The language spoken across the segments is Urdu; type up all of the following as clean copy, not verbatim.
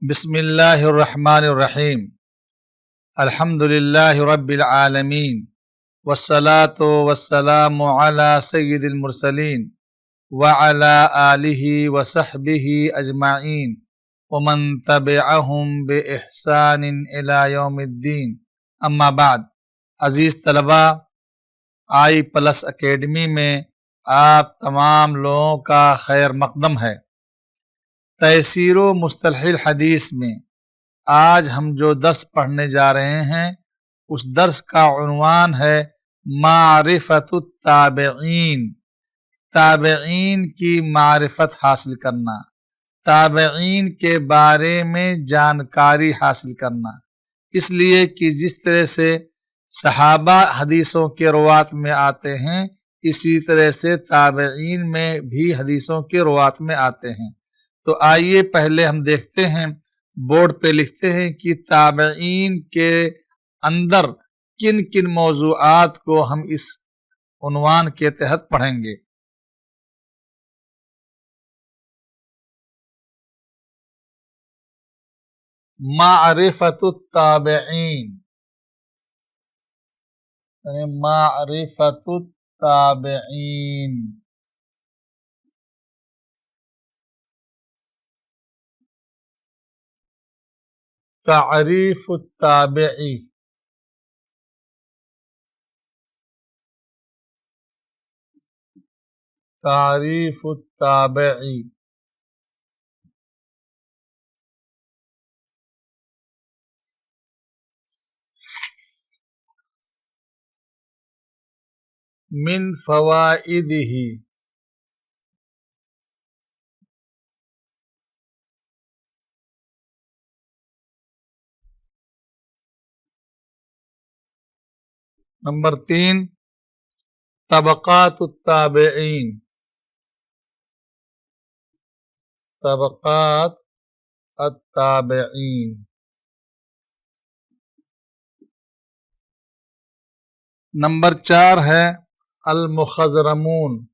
بسم اللہ الرحمن الرحیم الحمد للہ رب العالمین والصلاة والسلام علی سید المرسلین وعلی آلہ وصحبہ اجمعین ومن تبعہم بإحسان الی یوم الدین اما بعد۔ عزیز طلبہ، آئی پلس اکیڈمی میں آپ تمام لوگوں کا خیر مقدم ہے۔ تیسیر و مصطلح الحدیث میں آج ہم جو درس پڑھنے جا رہے ہیں اس درس کا عنوان ہے معرفت التابعین، تابعین کی معرفت حاصل کرنا، تابعین کے بارے میں جانکاری حاصل کرنا۔ اس لیے کہ جس طرح سے صحابہ حدیثوں کے روات میں آتے ہیں اسی طرح سے تابعین میں بھی حدیثوں کے روات میں آتے ہیں۔ تو آئیے پہلے ہم دیکھتے ہیں، بورڈ پہ لکھتے ہیں کہ تابعین کے اندر کن کن موضوعات کو ہم اس عنوان کے تحت پڑھیں گے۔ معرفت التابعین، معرفت التابعین، تعریف التابعی، تعریف التابعی، من فوائدہ، نمبر 3 طبقات التابعین، طبقات التابعین، نمبر 4 ہے المخضرمون،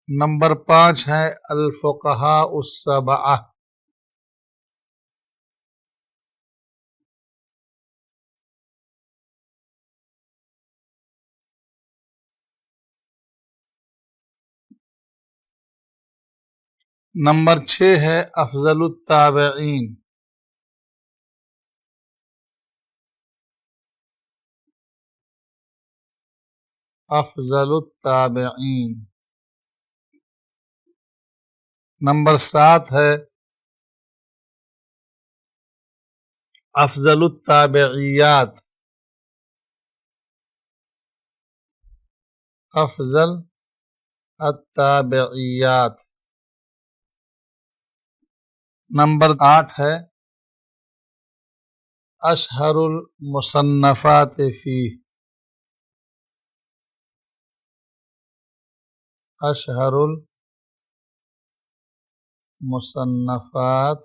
نمبر 5 ہے الفقہاء السبعہ، نمبر 6 ہے افضل التابعین، افضل التابعین، نمبر 7 ہے افضل التابعیات، افضل التابعیات، نمبر 8 ہے اشہر المصنفات فیہ، اشہر المصنفات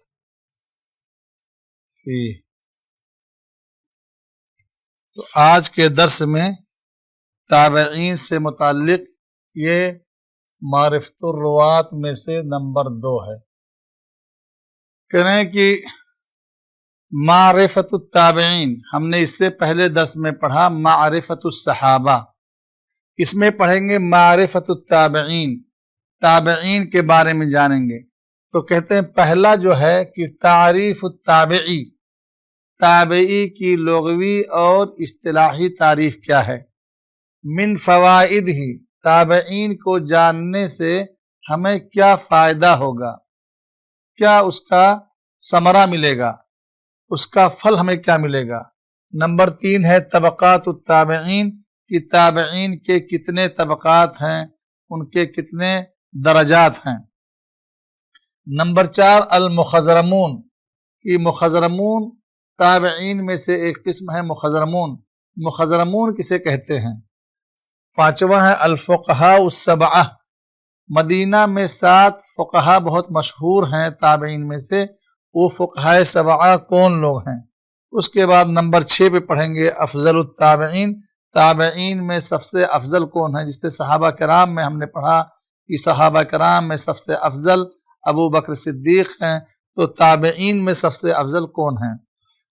فیہ۔ تو آج کے درس میں تابعین سے متعلق یہ معرفت الروات میں سے نمبر 2 ہے۔ کہہ رہے ہیں کہ معرفت التابعین، ہم نے اس سے پہلے درس میں پڑھا معرفت الصحابہ، اس میں پڑھیں گے معرفت التابعین، تابعین کے بارے میں جانیں گے۔ تو کہتے ہیں پہلا جو ہے کہ تعریف التابعی، تابعی کی لغوی اور اصطلاحی تعریف کیا ہے۔ من فوائد ہی، تابعین کو جاننے سے ہمیں کیا فائدہ ہوگا، کیا اس کا ثمرہ ملے گا، اس کا پھل ہمیں کیا ملے گا۔ نمبر 3 ہے طبقات التابعین، کہ تابعین کے کتنے طبقات ہیں، ان کے کتنے درجات ہیں۔ نمبر 4 المخضرمون، کہ مخضرمون تابعین میں سے ایک قسم ہے مخضرمون، مخضرمون کسے کہتے ہیں۔ 5واں ہے الفقہاء السبعہ، مدینہ میں 7 فقہا بہت مشہور ہیں تابعین میں سے، وہ فقہاء سبعہ کون لوگ ہیں۔ اس کے بعد نمبر 6 پہ پڑھیں گے افضل التابعین، تابعین میں سب سے افضل کون ہے؟ جس سے صحابہ کرام میں ہم نے پڑھا کہ صحابہ کرام میں سب سے افضل ابو بکر صدیق ہیں، تو تابعین میں سب سے افضل کون ہیں؟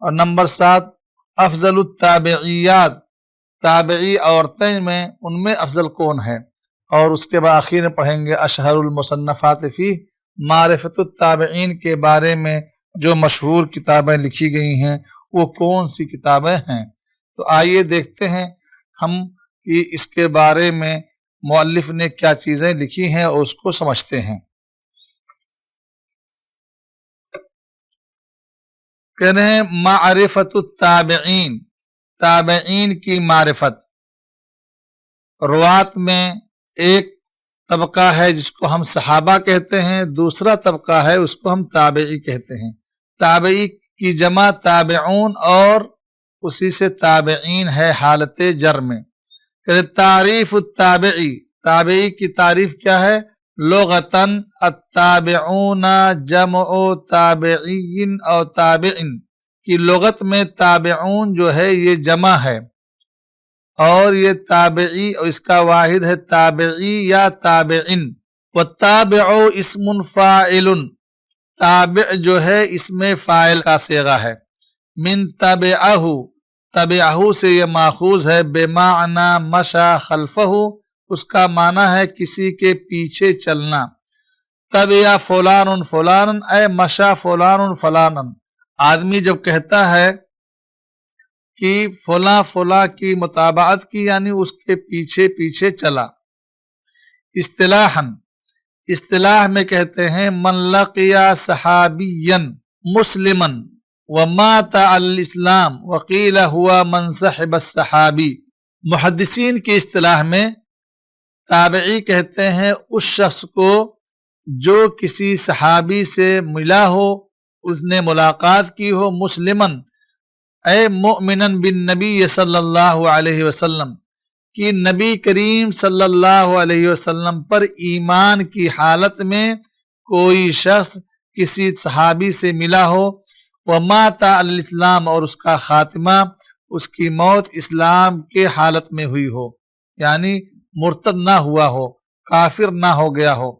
اور نمبر 7 افضل التابعیات، تابعی عورتیں میں ان میں افضل کون ہے؟ اور اس کے بعد آخر میں پڑھیں گے اشہر المصنفات فی معرفت التابعین کے بارے میں جو مشہور کتابیں لکھی گئی ہیں وہ کون سی کتابیں ہیں۔ تو آئیے دیکھتے ہیں ہم کہ اس کے بارے میں مؤلف نے کیا چیزیں لکھی ہیں اور اس کو سمجھتے ہیں۔ کہہ رہے ہیں معرفت التابعین، تابعین کی معرفت۔ روات میں ایک طبقہ ہے جس کو ہم صحابہ کہتے ہیں، دوسرا طبقہ ہے اس کو ہم تابعی کہتے ہیں۔ تابعی کی جمع تابعون اور اسی سے تابعین ہے حالت جر میں۔ تعریف التابعی، تابعی کی تعریف کیا ہے؟ لغتاً التابعون جمع تابعی او تابعن، کی لغت میں تابعون جو ہے یہ جمع ہے اور یہ تابعی اور اس کا واحد ہے تابعی یا تابعن۔ والتابع اسم فاعل، تابع جو ہے اس میں فاعل کا صیغہ ہے۔ من تبعہ، تبعہ سے یہ ماخوذ ہے، بمعنی مشى خلفہ، اس کا معنی ہے کسی کے پیچھے چلنا۔ تبع فلان فلان اے مشى فلان فلانا، آدمی جب کہتا ہے کہ فلاں فلاں کی متابعت کی یعنی اس کے پیچھے پیچھے چلا۔ اصطلاحاً، اصطلاح میں کہتے ہیں من لقی صحابیا مسلما ومات علی الاسلام وقیل ہوا من صحب الصحابی۔ محدثین کی اصطلاح میں تابعی کہتے ہیں اس شخص کو جو کسی صحابی سے ملا ہو، اس نے ملاقات کی ہو، مسلمن اے مؤمنن بالنبی صلی اللہ علیہ وسلم، کہ نبی کریم صلی اللہ علیہ وسلم پر ایمان کی حالت میں کوئی شخص کسی صحابی سے ملا ہو، ومات علی الاسلام، اور اس کا خاتمہ، اس کی موت اسلام کے حالت میں ہوئی ہو، یعنی مرتد نہ ہوا ہو، کافر نہ ہو گیا ہو۔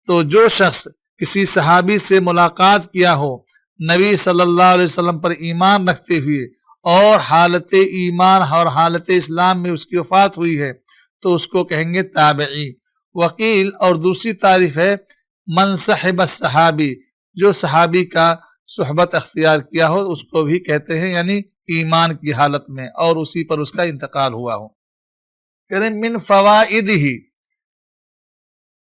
تو جو شخص کسی صحابی سے ملاقات کیا ہو نبی صلی اللہ علیہ وسلم پر ایمان رکھتے ہوئے اور حالت ایمان اور حالت اسلام میں اس کی وفات ہوئی ہے تو اس کو کہیں گے تابعی۔ وکیل اور دوسری تعریف ہے من صحب الصحابی، جو صحابی کا صحبت اختیار کیا ہو اس کو بھی کہتے ہیں، یعنی ایمان کی حالت میں اور اسی پر اس کا انتقال ہوا ہو۔ کہتے ہیں من فوائدہ،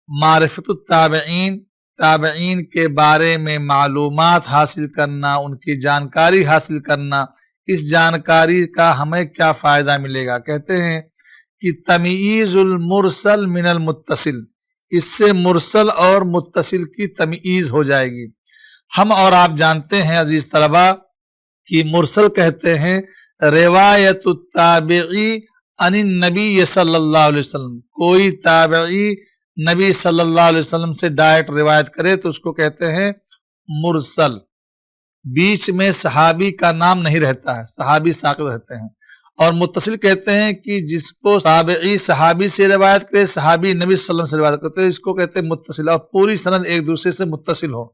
معرفت التابعین، تابعین کے بارے میں معلومات حاصل کرنا، ان کی جانکاری حاصل کرنا، اس جانکاری کا ہمیں کیا فائدہ ملے گا؟ کہتے ہیں کہ تمییز المرسل من المتصل، اس سے مرسل اور متصل کی تمییز ہو جائے گی۔ ہم اور آپ جانتے ہیں عزیز طلبہ کہ مرسل کہتے ہیں روایت التابعی عن النبی صلی اللہ علیہ وسلم، کوئی تابعی نبی صلی اللہ علیہ وسلم سے ڈائریکٹ روایت کرے تو اس کو کہتے ہیں مرسل، بیچ میں صحابی کا نام نہیں رہتا ہے، صحابی ساقط رہتے ہیں۔ اور متصل کہتے ہیں کہ جس کو تابعی صحابی سے روایت کرے، صحابی نبی صلی اللہ علیہ وسلم سے روایت کرتے ہیں، اس کو کہتے ہیں متصل، اور پوری سند ایک دوسرے سے متصل ہو۔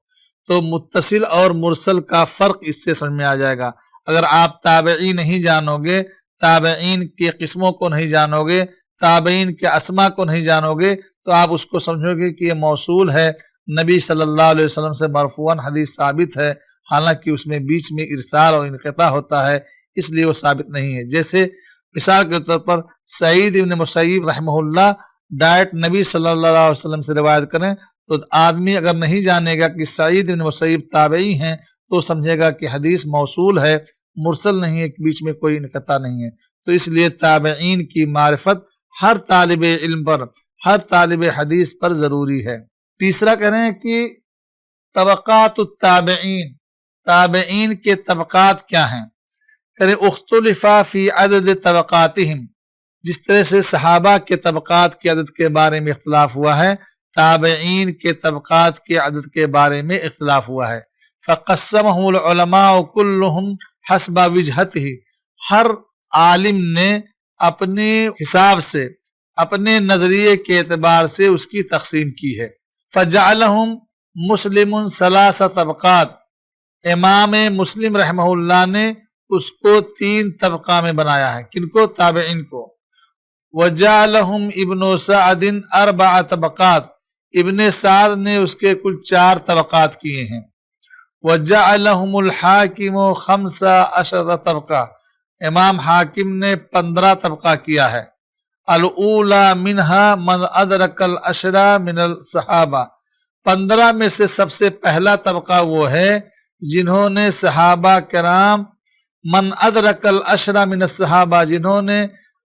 تو متصل اور مرسل کا فرق اس سے سمجھ میں آ جائے گا۔ اگر آپ تابعی نہیں جانو گے، تابعین کے قسموں کو نہیں جانو گے، تابعین کے اسما کو نہیں جانو گے، تو آپ اس کو سمجھو گے کہ یہ موصول ہے، نبی صلی اللہ علیہ وسلم سے مرفوعاً حدیث ثابت ہے، حالانکہ اس میں بیچ میں ارسال اور انقطاع ہوتا ہے، اس لیے وہ ثابت نہیں ہے۔ جیسے مثال کے طور پر سعید بن مسیب رحمہ اللہ ڈائریکٹ نبی صلی اللہ علیہ وسلم سے روایت کریں تو آدمی اگر نہیں جانے گا کہ سعید بن مسیب تابعی ہیں تو سمجھے گا کہ حدیث موصول ہے، مرسل نہیں ہے، بیچ میں کوئی انقطاع نہیں ہے۔ تو اس لیے تابعین کی معرفت ہر طالب علم پر، ہر طالب حدیث پر ضروری ہے۔ تیسرا کہہ رہے ہیں کہ طبقات التابعین، تابعین کے طبقات کیا ہیں؟ کہ اختلف فی عدد طبقاتہم، جس طرح سے صحابہ کے طبقات کے عدد کے بارے میں اختلاف ہوا ہے، تابعین کے طبقات کے عدد کے بارے میں اختلاف ہوا ہے۔ فقسمہ العلماء کلہم حسب وجہتہ، ہر عالم نے اپنے حساب سے اپنے نظریے کے اعتبار سے اس کی تقسیم کی ہے۔ فجعلہم مسلم ثلاث طبقات، امام مسلم رحمہ اللہ نے اس کو 3 طبقہ میں بنایا ہے۔ کن کو؟ تابعین کو۔ وجعلہم ابن سعد 4 طبقات، ابن سعد نے اس کے کل 4 طبقات کیے ہیں۔ وجعلہم الحاکم 15 طبقہ، امام حاکم نے 15 طبقہ کیا ہے۔ الاولی منہا من ادرک العشرہ من الصحابہ، 15 میں سے سب سے پہلا طبقہ وہ ہے جنہوں نے صحابہ کرام من ادرک العشرہ من الصحابہ، جنہوں نے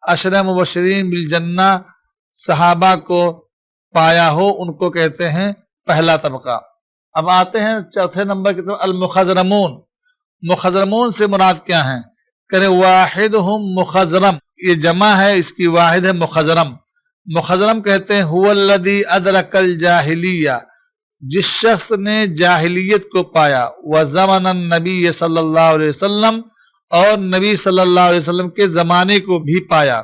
عشرہ مبشرین بالجنہ صحابہ کو پایا ہو، ان کو کہتے ہیں پہلا طبقہ۔ اب آتے ہیں چوتھے نمبر کی طرف، المخضرمون۔ مخضرمون سے مراد کیا ہیں؟ کہ واحدہم مخضرم، یہ جمع ہے، اس کی واحد ہے مخضرم۔ مخضرم کہتے ہیں هو الذی ادرک الجاہلیہ، جس شخص نے جاہلیت کو پایا، وزمن النبی صلی اللہ علیہ وسلم، اور نبی صلی اللہ علیہ وسلم کے زمانے کو بھی پایا،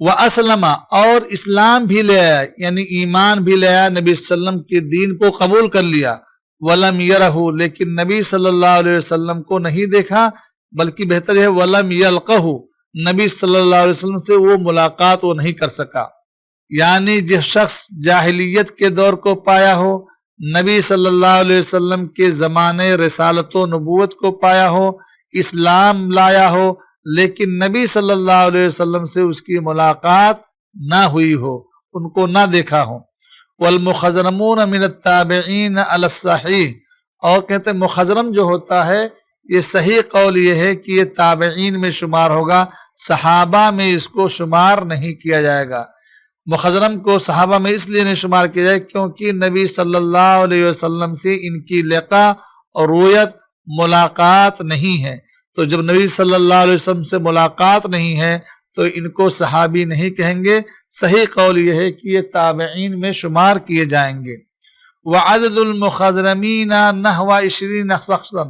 واسلم، اور اسلام بھی لے آیا، یعنی ایمان بھی لے آیا، نبی صلی اللہ علیہ وسلم کے دین کو قبول کر لیا، ولم یرہ، لیکن نبی صلی اللہ علیہ وسلم کو نہیں دیکھا، بلکہ بہتر ہے ولم یلقہ، نبی صلی اللہ علیہ وسلم سے وہ ملاقات وہ نہیں کر سکا۔ یعنی جس شخص جاہلیت کے دور کو پایا ہو، نبی صلی اللہ علیہ وسلم کے زمانے رسالت و نبوت کو پایا ہو، اسلام لایا ہو، لیکن نبی صلی اللہ علیہ وسلم سے اس کی ملاقات نہ ہوئی ہو، ان کو نہ دیکھا ہو۔ والمخضرمون من التابعین علی الصحیح، اور کہتے ہیں مخضرم جو ہوتا ہے یہ صحیح قول یہ ہے کہ یہ تابعین میں شمار ہوگا، صحابہ میں اس کو شمار نہیں کیا جائے گا۔ مخضرم کو صحابہ میں اس لیے نہیں شمار کیا جائے کیونکہ نبی صلی اللہ علیہ وسلم سے ان کی لقا اور رویت ملاقات نہیں ہے، تو جب نبی صلی اللہ علیہ وسلم سے ملاقات نہیں ہے تو ان کو صحابی نہیں کہیں گے۔ صحیح قول یہ ہے کہ یہ تابعین میں شمار کیے جائیں گے۔ وعدد المخضرمین نحو 20 شخصا،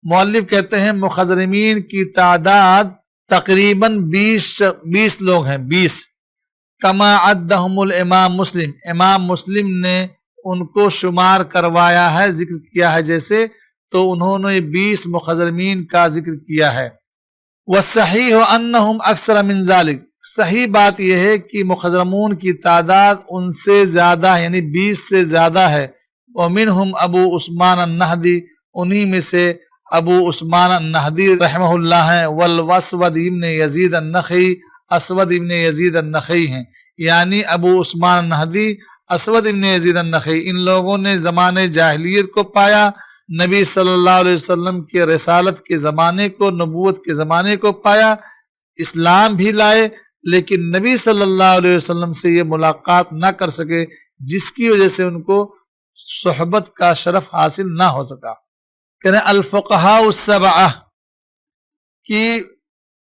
مؤلف کہتے ہیں مخضرمین کی تعداد تقریباً 20 لوگ ہیں، 20۔ کما عدہم الامام مسلم، امام مسلم نے ان کو شمار کروایا ہے، ذکر کیا ہے جیسے، تو انہوں نے 20 مخضرمین کا ذکر کیا ہے۔ والصحیح انہم اکثر من ذالک، صحیح بات یہ ہے کہ مخضرمون کی تعداد ان سے زیادہ، یعنی 20 سے زیادہ ہے۔ ومنہم ابو عثمان النہدی، انہی میں سے ابو عثمان النہدی رحمہ اللہ ہیں، والاسود ابن یزید النخعی، اسود ابن یزید النخعی ہیں، یعنی ابو عثمان النہدی، اسود ابن یزید النخعی، ان لوگوں نے زمانے جاہلیت کو پایا، نبی صلی اللہ علیہ وسلم کے رسالت کے زمانے کو، نبوت کے زمانے کو پایا، اسلام بھی لائے، لیکن نبی صلی اللہ علیہ وسلم سے یہ ملاقات نہ کر سکے، جس کی وجہ سے ان کو صحبت کا شرف حاصل نہ ہو سکا۔ کہتے ہیں الفقہاء السبعہ، کہ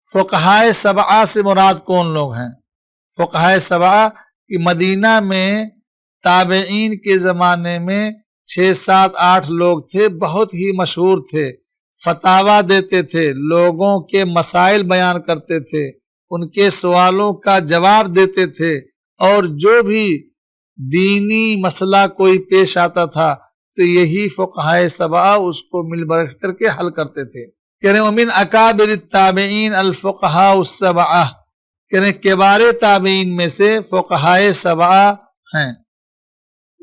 فقہائے سبعہ سے مراد کون لوگ ہیں؟ فقہائے سبعہ کہ مدینہ میں تابعین کے زمانے میں 6 7 8 لوگ تھے، بہت ہی مشہور تھے، فتاویٰ دیتے تھے، لوگوں کے مسائل بیان کرتے تھے، ان کے سوالوں کا جواب دیتے تھے، اور جو بھی دینی مسئلہ کوئی پیش آتا تھا تو یہی فقہائے سبعہ اس کو مل بیٹھ کر کے حل کرتے تھے۔ کہہ رہے ومن اکابر التابعین الفقہاء السبعہ، کہہ رہے کبار تابعین میں سے فقہائے سبعہ ہیں۔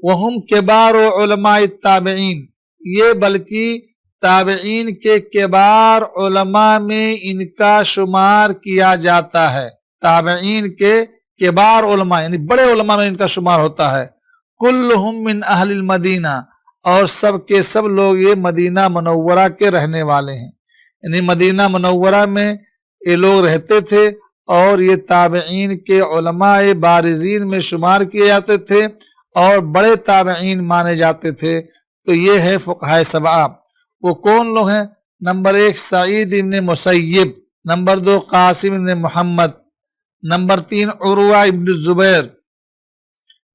وہم کبار علماء التابعین، یہ بلکہ تابعین کے کبار علماء میں ان کا شمار کیا جاتا ہے، تابعین کے کبار علماء یعنی بڑے علماء میں ان کا شمار ہوتا ہے۔ کلہم من اہل المدینہ، اور سب کے سب لوگ یہ مدینہ منورہ کے رہنے والے ہیں، یعنی مدینہ منورہ میں یہ لوگ رہتے تھے، اور یہ تابعین کے علماء بارزین میں شمار کیے جاتے تھے اور بڑے تابعین مانے جاتے تھے۔ تو یہ ہے فقہائے سبعہ۔ وہ کون لوگ ہیں؟ نمبر 1 سعید ابن مسیب، نمبر 2 قاسم ابن محمد، نمبر 3 عروہ ابن الزبیر،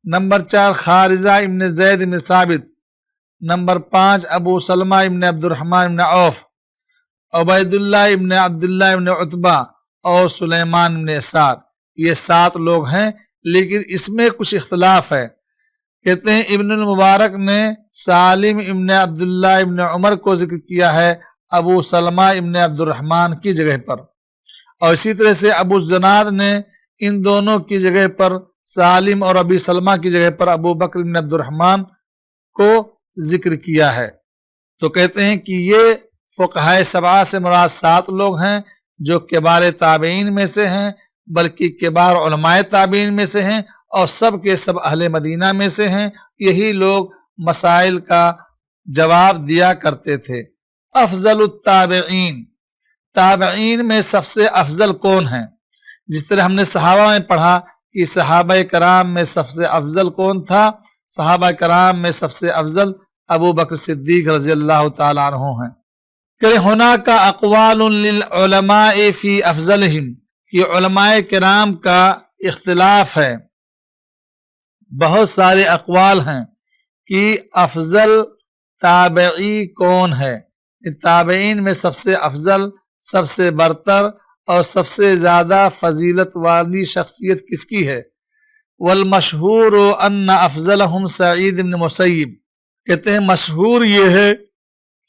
نمبر 4 خارزہ ابن زید ابن ثابت، نمبر 5 ابو سلمہ ابن عبد الرحمن ابن عوف، عبید اللہ ابن عبداللہ ابن عتبہ، اور سلیمان بن یسار، یہ 7 لوگ ہیں، لیکن اس میں کچھ اختلاف ہے۔ کہتے ہیں ابن المبارک نے سالم ابن عبداللہ ابن عمر کو ذکر کیا ہے ابو سلمہ ابن عبد الرحمن کی جگہ پر، اور اسی طرح سے ابو الزناد نے ان دونوں کی جگہ پر سالم اور ابی سلمہ کی جگہ پر ابو بکر ابن عبد الرحمن کو ذکر کیا ہے۔ تو کہتے ہیں کہ یہ فقہائے 7 سے مراد 7 لوگ ہیں جو کبار تابعین میں سے ہیں، بلکہ کبار علماء تابعین میں سے ہیں، اور سب کے سب اہل مدینہ میں سے ہیں۔ یہی لوگ مسائل کا جواب دیا کرتے تھے۔ افضل التابعین، تابعین میں سب سے افضل کون ہیں؟ جس طرح ہم نے صحابہ میں پڑھا کہ صحابہ کرام میں سب سے افضل کون تھا، صحابہ کرام میں سب سے افضل ابو بکر صدیق رضی اللہ تعالیٰ عنہ ہیں۔ کہ ہناک اقوال للعلماء فی افضلہم، کہ علماء کرام کا اختلاف ہے، بہت سارے اقوال ہیں کہ افضل تابعی کون ہے، تابعین میں سب سے افضل، سب سے برتر اور سب سے زیادہ فضیلت والی شخصیت کس کی ہے؟ والمشہور ان افضلہم سعید بن مسیب، کہتے ہیں مشہور یہ ہے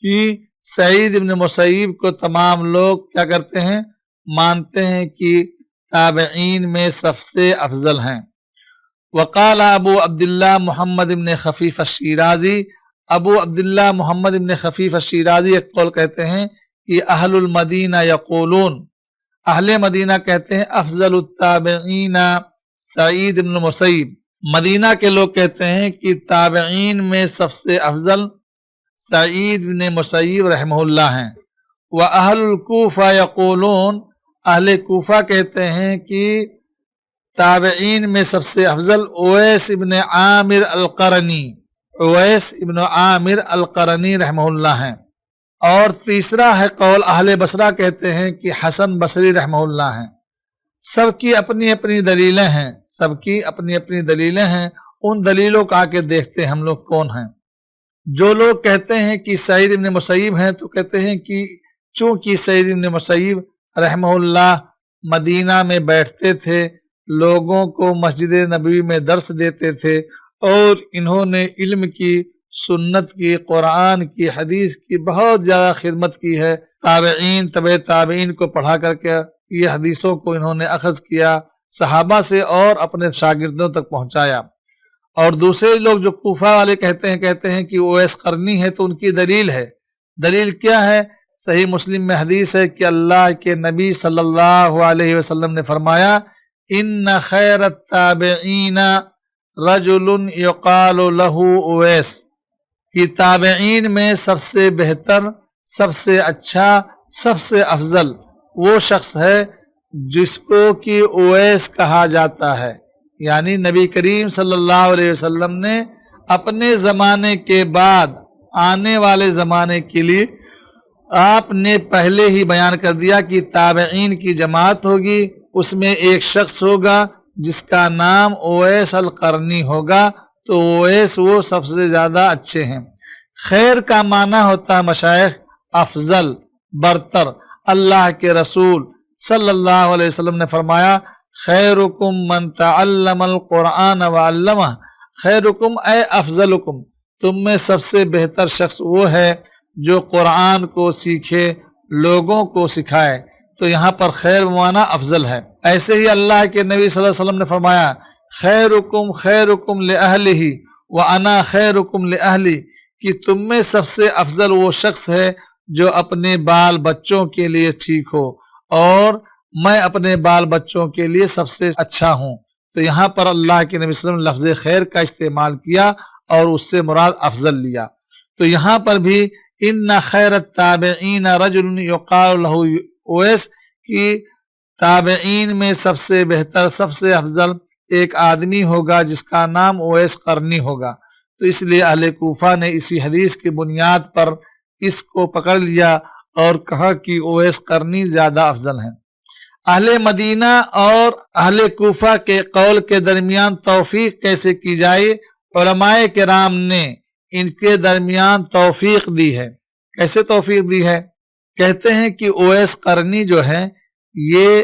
کہ سعید بن مسیب کو تمام لوگ کیا کرتے ہیں؟ مانتے ہیں کہ تابعین میں سب سے افضل ہیں۔ وقال ابو عبداللہ محمد بن خفیف الشیرازی، ابو عبداللہ محمد بن خفیف الشیرازی ایک قول کہتے ہیں کہ اہل المدینہ یقولون، اہل مدینہ کہتے ہیں افضل التابعین سعید بن مسیب، مدینہ کے لوگ کہتے ہیں کہ تابعین میں سب سے افضل سعید بن مسیب رحمہ اللہ ہیں۔ وَأَهْلُ الْكُوفَةِ يَقُولُونَ، اہل کوفہ کہتے ہیں کہ تابعین میں سب سے افضل اویس ابن عامر القرنی، اویس ابن عامر القرنی رحمہ اللہ ہیں۔ اور تیسرا ہے قول اہل بصرہ کہتے ہیں کہ حسن بصری رحمہ اللہ ہیں۔ سب کی اپنی اپنی دلیلیں ہیں، سب کی اپنی اپنی دلیلیں ہیں، ان دلیلوں کا کے دیکھتے ہیں ہم لوگ کون ہیں۔ جو لوگ کہتے ہیں کہ سعید بن مسیب ہیں تو کہتے ہیں کہ چونکہ سعید بن مسیب رحمہ اللہ مدینہ میں بیٹھتے تھے، لوگوں کو مسجد نبوی میں درس دیتے تھے، اور انہوں نے علم کی، سنت کی، قرآن کی، حدیث کی بہت زیادہ خدمت کی ہے۔ تابعین، تبع تابعین کو پڑھا کر کے یہ حدیثوں کو انہوں نے اخذ کیا صحابہ سے اور اپنے شاگردوں تک پہنچایا۔ اور دوسرے لوگ جو کوفہ والے کہتے ہیں کہ اویس قرنی ہے، تو ان کی دلیل ہے۔ دلیل کیا ہے؟ صحیح مسلم میں حدیث ہے کہ اللہ کے نبی صلی اللہ علیہ وسلم نے فرمایا ان خیر التابعین رجل یقال له اویس، کہ تابعین میں سب سے بہتر، سب سے اچھا، سب سے افضل وہ شخص ہے جس کو کہ اویس کہا جاتا ہے۔ یعنی نبی کریم صلی اللہ علیہ وسلم نے اپنے زمانے کے بعد آنے والے زمانے کے لیے آپ نے پہلے ہی بیان کر دیا کہ تابعین کی جماعت ہوگی، اس میں ایک شخص ہوگا جس کا نام اویس القرنی ہوگا، تو اویس وہ سب سے زیادہ اچھے ہیں۔ خیر کا معنی ہوتا ہے مشائخ افضل، برتر۔ اللہ کے رسول صلی اللہ علیہ وسلم نے فرمایا خیرکم من تعلم القرآن وعلمہ، خیرکم اے افضلکم، تم میں سب سے بہتر شخص وہ ہے جو قرآن کو سیکھے، لوگوں کو سکھائے۔ تو یہاں پر خیر معنی افضل ہے۔ ایسے ہی اللہ کے نبی صلی اللہ علیہ وسلم نے فرمایا خیرکم خیرکم لأہلہ وانا خیرکم لأہلی، کہ تم میں سب سے افضل وہ شخص ہے جو اپنے بال بچوں کے لیے ٹھیک ہو، اور میں اپنے بال بچوں کے لیے سب سے اچھا ہوں۔ تو یہاں پر اللہ کے نبی صلی اللہ علیہ وسلم لفظ خیر کا استعمال کیا اور اس سے مراد افضل لیا۔ تو یہاں پر بھی ان خیر التابعین رجل یقال له اویس، کی تابعین میں سب سے بہتر، سب سے افضل ایک آدمی ہوگا جس کا نام اویس قرنی ہوگا۔ تو اس لیے اہل کوفہ نے اسی حدیث کی بنیاد پر اس کو پکڑ لیا اور کہا کہ اویس قرنی زیادہ افضل ہیں۔ اہل مدینہ اور اہل کوفہ کے قول کے درمیان توفیق کیسے کی جائے؟ علماء کرام نے ان کے درمیان توفیق دی ہے۔ کیسے توفیق دی ہے؟ کہتے ہیں کہ اویس قرنی جو ہے یہ